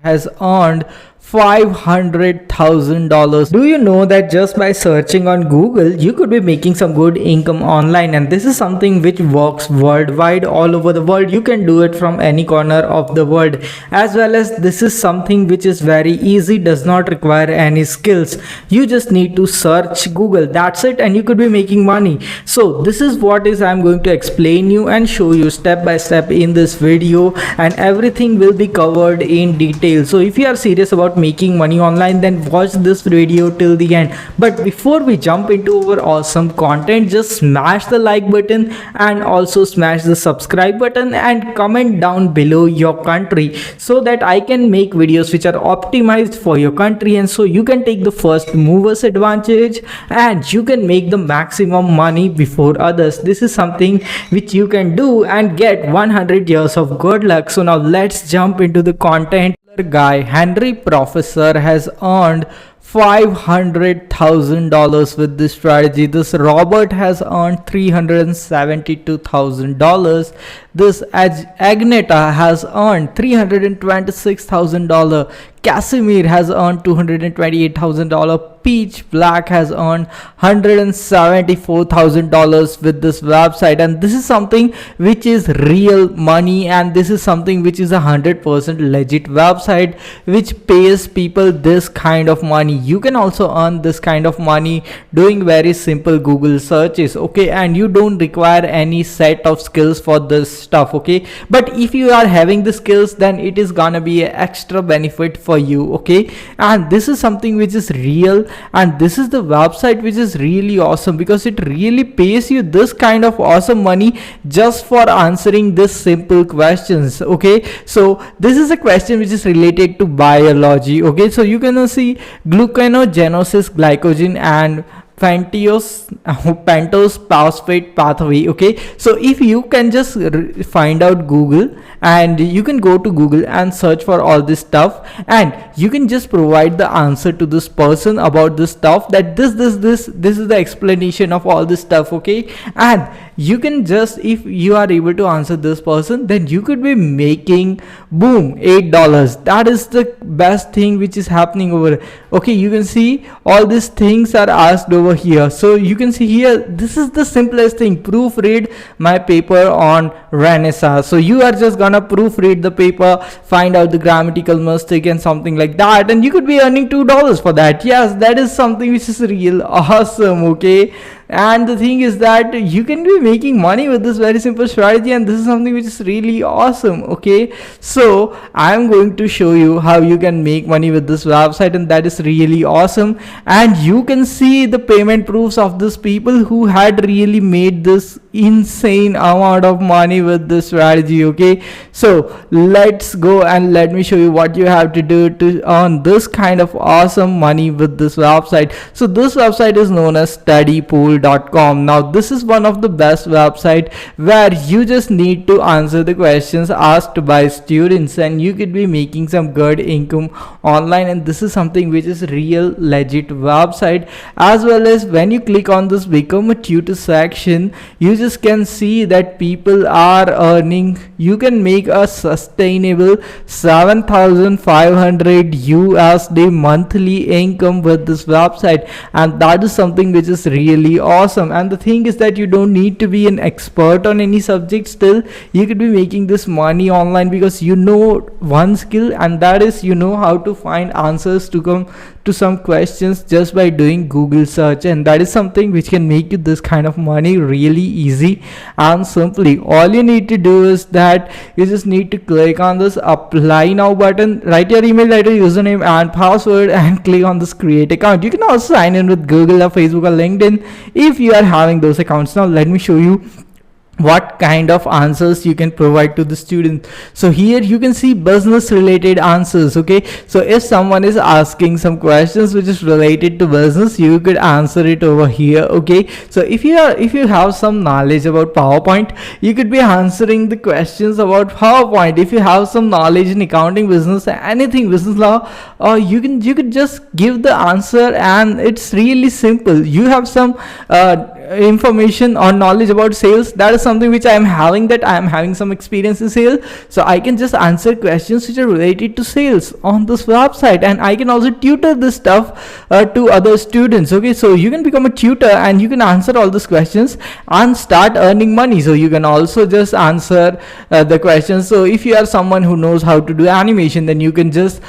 has earned $500,000. Do you know that just by searching on Google, you could be making some good income online? And this is something which works worldwide, all over the world. You can do it from any corner of the world, as well as this is something which is very easy, does not require any skills. You just need to search Google, that's it, and you could be making money. So this is what is I'm going to explain you and show you step by step in this video, and everything will be covered in detail. So if you are serious about making money online, then watch this video till the end. But before we jump into our awesome content, just smash the like button and also smash the subscribe button and comment down below your country, so that I can make videos which are optimized for your country, and so you can take the first movers advantage and you can make the maximum money before others. This is something which you can do and get 100 years of good luck. So now let's jump into the content. Guy Henry Professor has earned $500,000 with this strategy. This Robert has earned $372,000. This Agneta has earned $326,000. Casimir has earned $228,000. Peach Black has earned $174,000 with this website, and this is something which is real money, and this is something which is 100% legit website which pays people this kind of money. You can also earn this kind of money doing very simple Google searches, okay, and you don't require any set of skills for this stuff, okay. But if you are having the skills, then it is gonna be an extra benefit for you, okay. And this is something which is real, and this is the website which is really awesome because it really pays you this kind of awesome money just for answering this simple questions, okay. So this is a question which is related to biology, okay. So you can see gluconeogenesis, glycogen and pentose phosphate pathway, okay. So if you can just find out Google, and you can go to Google and search for all this stuff, and you can just provide the answer to this person about this stuff, that this is the explanation of all this stuff, okay. And you can just, if you are able to answer this person, then you could be making boom $8. That is the best thing which is happening over, okay. You can see all these things are asked over here. So you can see here, this is the simplest thing: proofread my paper on Renaissance. So you are just gonna proofread the paper, find out the grammatical mistake and something like that, and you could be earning $2 for that. Yes, that is something which is real awesome, okay. And the thing is that you can be making money with this very simple strategy, and this is something which is really awesome, okay. So I'm going to show you how you can make money with this website, and that is really awesome. And you can see the payment proofs of these people who had really made this insane amount of money with this strategy, okay. So let's go and let me show you what you have to do to earn this kind of awesome money with this website. So this website is known as studypool.com. Now this is one of the best website where you just need to answer the questions asked by students, and you could be making some good income online. And this is something which is real legit website, as well as when you click on this become a tutor section, you just can see that people are earning, you can make a sustainable 7,500 USD monthly income with this website, and that is something which is really awesome. And the thing is that you don't need to be an expert on any subject. Still you could be making this money online because you know one skill, and that is you know how to find answers to come to some questions just by doing Google search, and that is something which can make you this kind of money really easy and simply. All you need to do is that you just need to click on this apply now button, write your email ID, username and password, and click on this create account. You can also sign in with Google or Facebook or LinkedIn if you are having those accounts. Now let me show you what kind of answers you can provide to the student. So here you can see business related answers, okay. So if someone is asking some questions which is related to business, you could answer it over here, okay. So if you have some knowledge about PowerPoint, you could be answering the questions about PowerPoint. If you have some knowledge in accounting, business, anything business law, you could just give the answer, and it's really simple. You have some information or knowledge about sales, that is something which I am having, that I am having some experience in sales, so I can just answer questions which are related to sales on this website, and I can also tutor this stuff to other students. Okay, so you can become a tutor and you can answer all these questions and start earning money. So you can also just answer the questions. So if you are someone who knows how to do animation, then you can just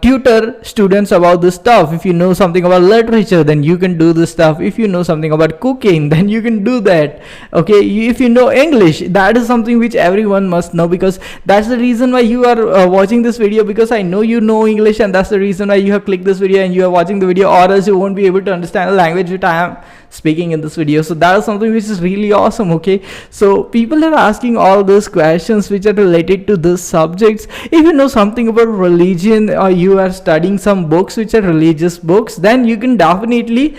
tutor students about this stuff. If you know something about literature, then you can do this stuff. If you know something about cooking, then you can do that. Okay, if you know English, that is something which everyone must know, because that's the reason why you are watching this video, because I know you know English, and that's the reason why you have clicked this video and you are watching the video, or else you won't be able to understand the language which I am speaking in this video. So that is something which is really awesome. Okay, so people are asking all those questions which are related to this subjects. If you know something about religion, or you are studying some books which are religious books, then you can definitely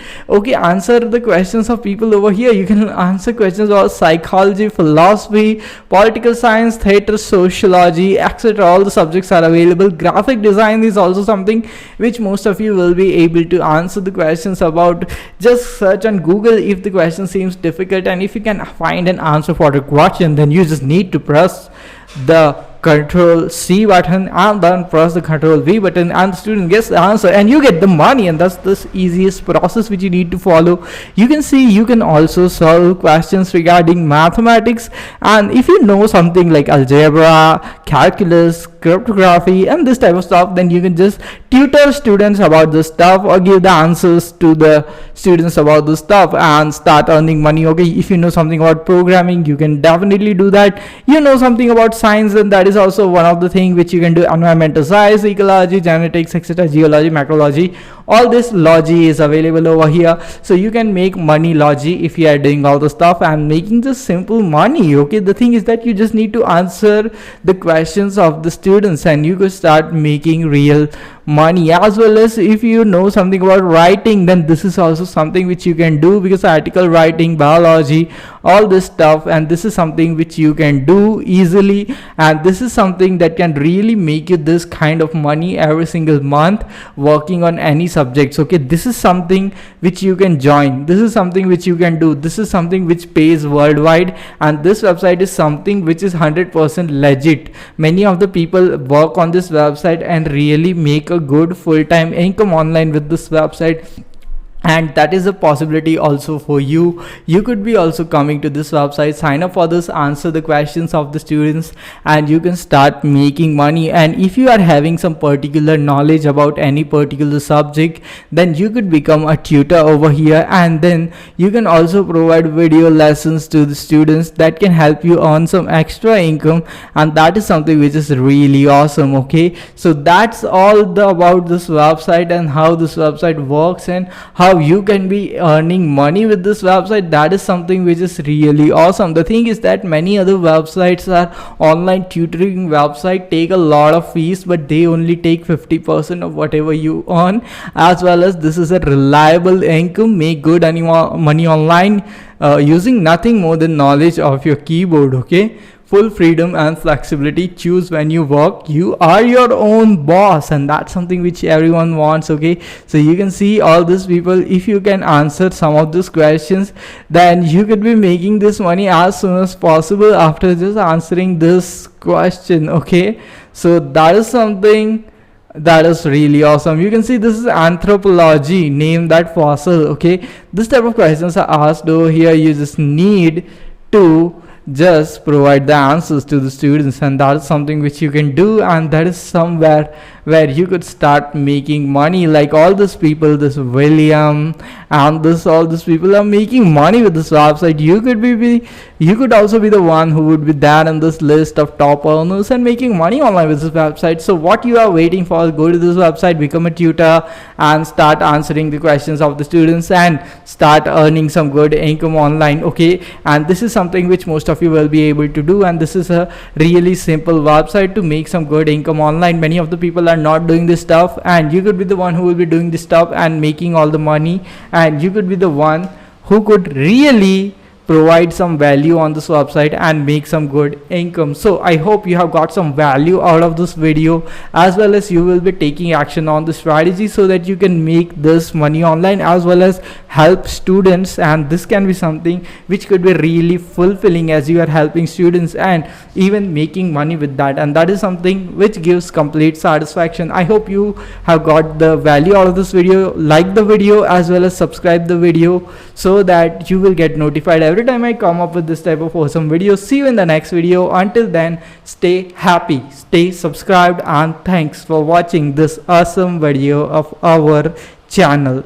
answer the questions of people over here. You can answer questions about psychology, philosophy, political science, theater, sociology, etc. All the subjects are available. Graphic design is also something which most of you will be able to answer the questions about. Just search on Google if the question seems difficult, and if you can find an answer for the question, then you just need to press the Control C button and then press the Control V button, and the student gets the answer and you get the money. And that's the easiest process which you need to follow. You can see you can also solve questions regarding mathematics, and if you know something like algebra, calculus, cryptography and this type of stuff, then you can just tutor students about this stuff or give the answers to the students about this stuff and start earning money. Okay, if you know something about programming, you can definitely do that. You know something about science, then that is also one of the things which you can do. Environmental science, ecology, genetics, etc., geology, macrology, all this logi is available over here. So you can make money logi if you are doing all the stuff and making just simple money. Okay, the thing is that you just need to answer the questions of the students and you could start making real money. As well as if you know something about writing, then this is also something which you can do, because article writing, biology, all this stuff, and this is something which you can do easily, and this is something that can really make you this kind of money every single month working on any subjects. Okay, this is something which you can join, this is something which you can do, this is something which pays worldwide, and this website is something which is 100% legit. Many of the people work on this website and really make a good full-time income online with this website, and that is a possibility also for you. You could be also coming to this website, sign up for this, answer the questions of the students, and you can start making money. And if you are having some particular knowledge about any particular subject, then you could become a tutor over here, and then you can also provide video lessons to the students that can help you earn some extra income, and that is something which is really awesome. Okay, so that's all about this website and how this website works and how you can be earning money with this website. That is something which is really awesome. The thing is that many other websites are online tutoring website, take a lot of fees, but they only take 50% of whatever you earn. As well as this is a reliable income, make good money online using nothing more than knowledge of your keyboard. Okay, full freedom and flexibility, choose when you work, you are your own boss, and that's something which everyone wants. Okay, so you can see all these people, if you can answer some of these questions, then you could be making this money as soon as possible after just answering this question. Okay, so that is something that is really awesome. You can see this is anthropology, name that fossil. Okay, this type of questions are asked over here. You just need to just provide the answers to the students, and that is something which you can do, and that is somewhere where you could start making money. Like all these people, this William and all these people are making money with this website. You could also be the one who would be there in this list of top earners and making money online with this website. So what you are waiting for, go to this website, become a tutor, and start answering the questions of the students and start earning some good income online. Okay, and this is something which most of you will be able to do, and this is a really simple website to make some good income online. Many of the people are not doing this stuff, and you could be the one who will be doing this stuff and making all the money, and you could be the one who could really provide some value on this website and make some good income. So I hope you have got some value out of this video, as well as you will be taking action on the strategy so that you can make this money online, as well as help students, and this can be something which could be really fulfilling as you are helping students and even making money with that, and that is something which gives complete satisfaction. I hope you have got the value out of this video. Like the video as well as subscribe the video so that you will get notified every time I come up with this type of awesome videos. See you in the next video. Until then, stay happy, stay subscribed, and thanks for watching this awesome video of our channel.